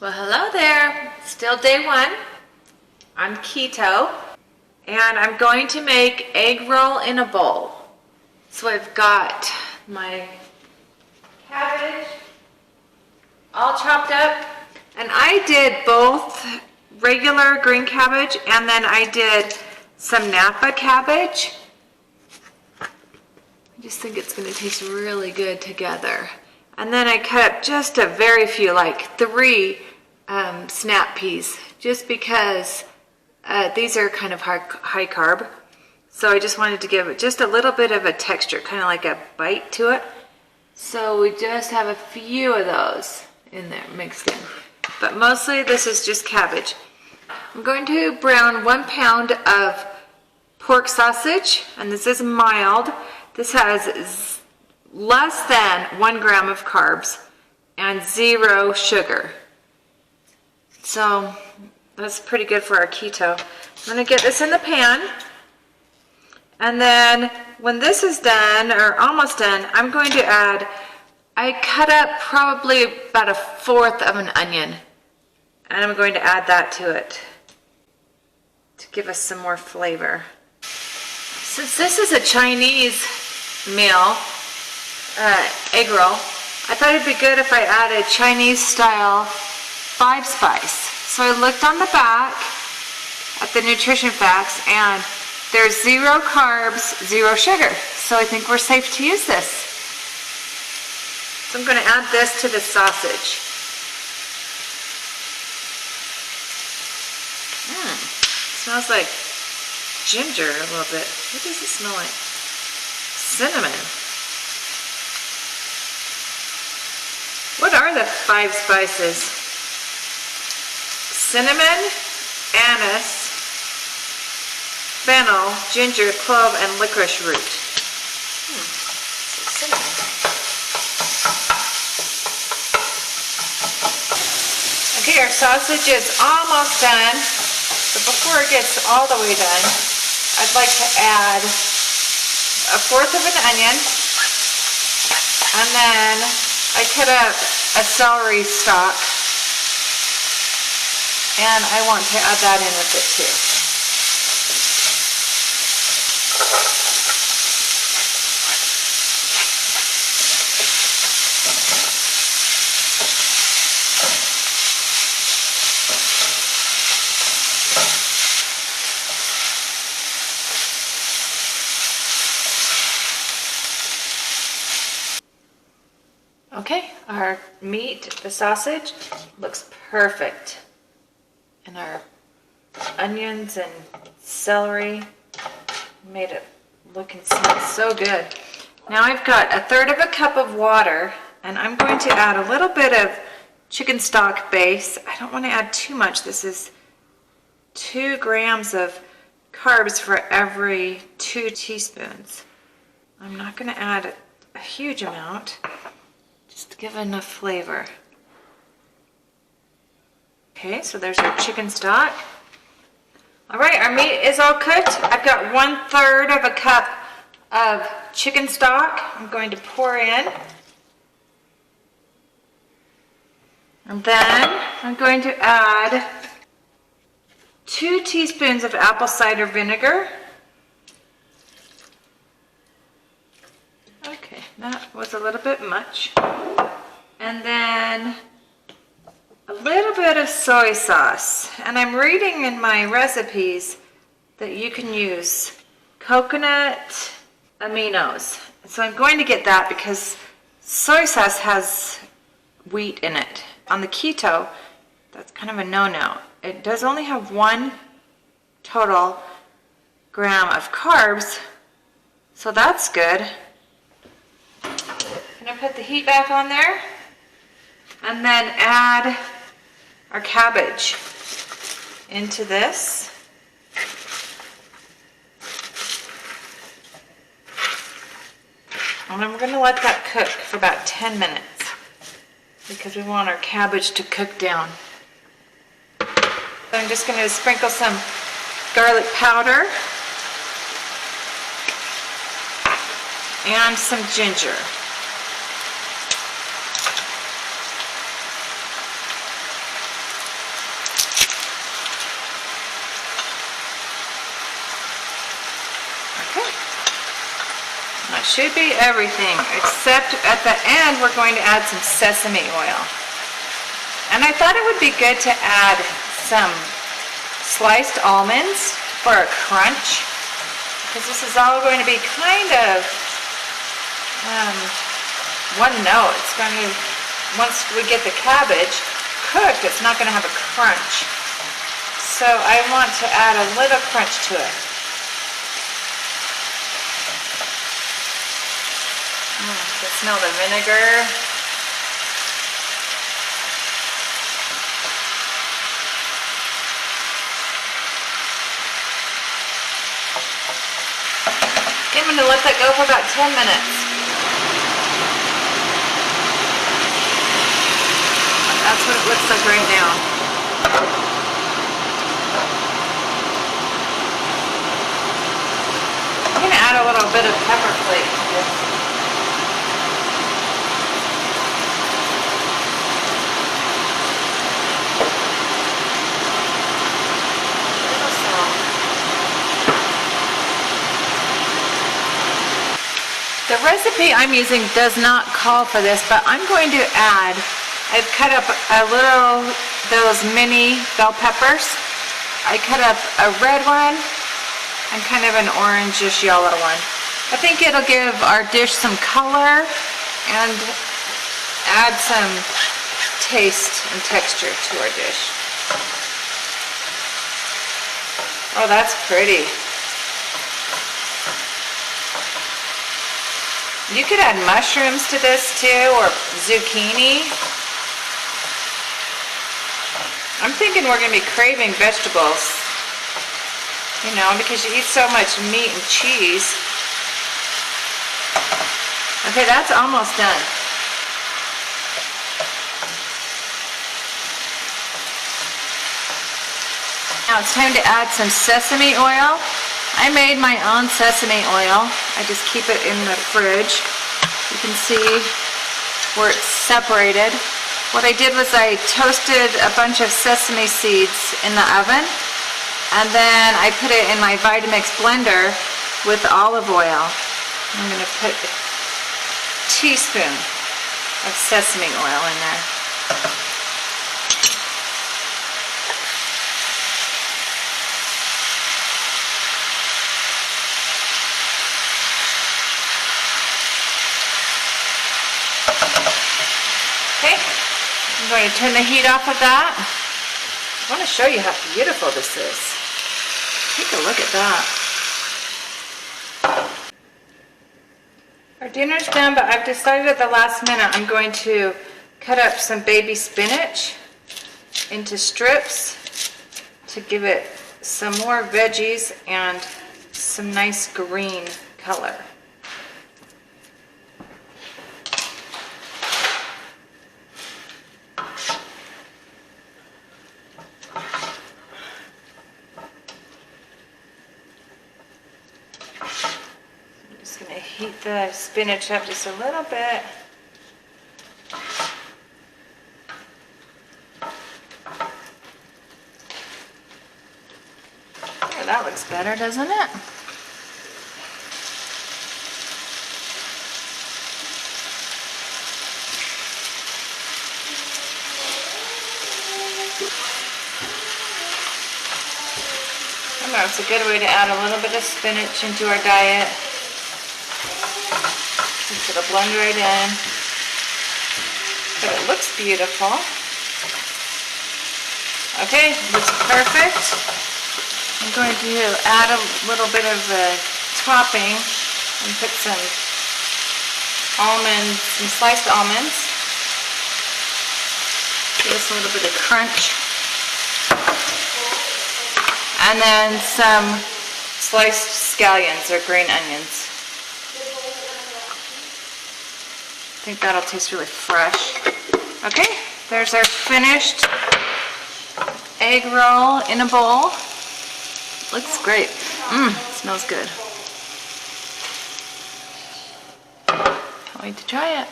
Well, hello there. Still day one. I'm keto, and I'm going to make egg roll in a bowl. So I've got my cabbage all chopped up, and I did both regular green cabbage and then I did some napa cabbage. I just think it's going to taste really good together. And then I cut up just a very few, like 3 snap peas, just because these are kind of high carb. So I just wanted to give it just a little bit of a texture, kind of like a bite to it. So we just have a few of those in there mixed in. But mostly this is just cabbage. I'm going to brown 1 pound of pork sausage, and this is mild. This has less than 1 gram of carbs and 0 sugar. So that's pretty good for our keto. I'm going to get this in the pan, and then when this is done or almost done, I'm going to add, I cut up probably about 1/4 of an onion, and I'm going to add that to it to give us some more flavor. Since this is a Chinese meal, egg roll, I thought it'd be good if I added Chinese style 5-spice. So I looked on the back at the nutrition facts, and there's 0 carbs, 0 sugar. So I think we're safe to use this. So I'm going to add this to the sausage. Smells like ginger a little bit. What does it smell like? Cinnamon. What are the 5 spices? Cinnamon, anise, fennel, ginger, clove, and licorice root. Cinnamon. Okay, our sausage is almost done. But before it gets all the way done, I'd like to add 1/4 of an onion, and then I cut up a celery stalk, and I want to add that in with it too. Okay, our meat, the sausage, looks perfect. And our onions and celery made it look and smell so good. Now I've got 1/3 cup of water, and I'm going to add a little bit of chicken stock base. I don't want to add too much. This is 2 grams of carbs for every 2 teaspoons. I'm not going to add a huge amount. Just to give enough flavor. Okay, so there's our chicken stock. All right, our meat is all cooked. I've got 1/3 of a cup of chicken stock I'm going to pour in. And then I'm going to add 2 teaspoons of apple cider vinegar. Okay, that was a little bit much. And then a little bit of soy sauce. And I'm reading in my recipes that you can use coconut AMINOS. So I'm going to get that because soy sauce has wheat in it. On the keto, that's kind of a no-no. It does only have 1 total gram of carbs, so that's good. I'm going to put the heat back on there, and then add our cabbage into this. And then we're going to let that cook for about 10 minutes because we want our cabbage to cook down. So I'm just going to sprinkle some garlic powder and some ginger. should be everything, except at the end we're going to add some sesame oil. And I thought it would be good to add some sliced almonds for a crunch, because this is all going to be kind of one note. It's going to, once we get the cabbage cooked, it's not going to have a crunch. So I want to add a little crunch to it. I can smell the vinegar. Okay, I'm going to let that go for about 10 minutes. That's what it looks like right now. I'm going to add a little bit of pepper flake to this. The recipe I'm using does not call for this, but I'm going to add, I've cut up a little, those mini bell peppers. I cut up a red one and kind of an orangish yellow one. I think it'll give our dish some color and add some taste and texture to our dish. Oh, that's pretty. You could add mushrooms to this too, or zucchini. I'm thinking we're going to be craving vegetables, you know, because you eat so much meat and cheese. Okay, that's almost done. Now it's time to add some sesame oil. I made my own sesame oil. I just keep it in the fridge. You can see where it's separated. What I did was I toasted a bunch of sesame seeds in the oven, and then I put it in my Vitamix blender with olive oil. I'm going to put a teaspoon of sesame oil in there. Okay, I'm going to turn the heat off of that. I want to show you how beautiful this is. Take a look at that. Our dinner's done, but I've decided at the last minute I'm going to cut up some baby spinach into strips to give it some more veggies and some nice green color. Heat the spinach up just a little bit. Oh, that looks better, doesn't it? I know it's a good way to add a little bit of spinach into our diet. It'll blend right in, but it looks beautiful. Okay, looks perfect. I'm going to add a little bit of the topping and put some almonds, some sliced almonds. Give us a little bit of crunch. And then some sliced scallions or green onions. I think that'll taste really fresh. Okay, there's our finished egg roll in a bowl. Looks great. Smells good. Can't wait to try it.